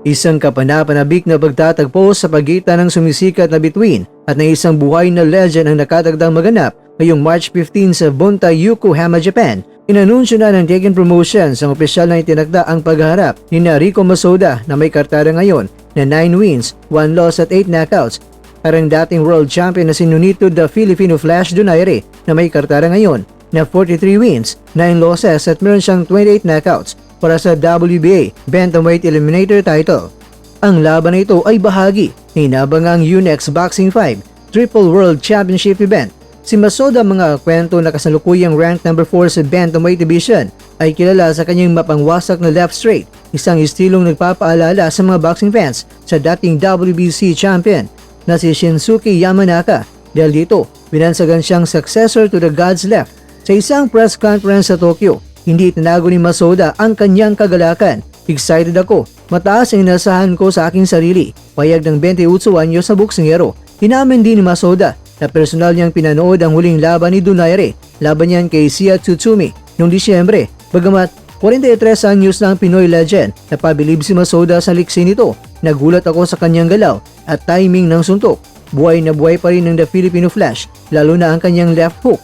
Isang kapanapanabik na pagtatagpo sa pagitan ng sumisikat na bituin at ng isang buhay na legend ang nakatagdang maganap ngayong March 15 sa Bunta, Yokohama, Japan. Inanunsyo na ng Tekken Promotions ang opisyal na itinakda ang pagharap ni Rico Masoda na may kartara ngayon na 9 wins, 1 loss at 8 knockouts. Parang dating world champion na si Nonito the Filipino Flash Donaire na may kartara ngayon na 43 wins, 9 losses at meron siyang 28 knockouts para sa WBA Bantamweight Eliminator title. Ang laban na ito ay bahagi ng inabangang UNEX Boxing 5 Triple World Championship event. Si Masoda, mga kwento na kasalukuyang ranked number 4 sa Bantamweight Division, ay kilala sa kanyang mapangwasak na left straight, isang estilong nagpapaalala sa mga boxing fans sa dating WBC champion na si Shinsuke Yamanaka. Dahil dito, binansagan siyang successor to the God's Left. Sa isang press conference sa Tokyo, hindi itinago ni Masoda ang kanyang kagalakan. Excited ako, mataas ang inasahan ko sa aking sarili, payag ng 28 anyos sa boksingero. Inamin din ni Masoda na personal niyang pinanood ang huling laban ni Donaire, laban niyan kay Sia Tsutsumi noong Disyembre. Bagamat 43 anyos na ang Pinoy legend, napabilib si Masoda sa liksi nito. Nagulat ako sa kanyang galaw at timing ng suntok. Buhay na buhay pa rin ng The Filipino Flash, lalo na ang kanyang left hook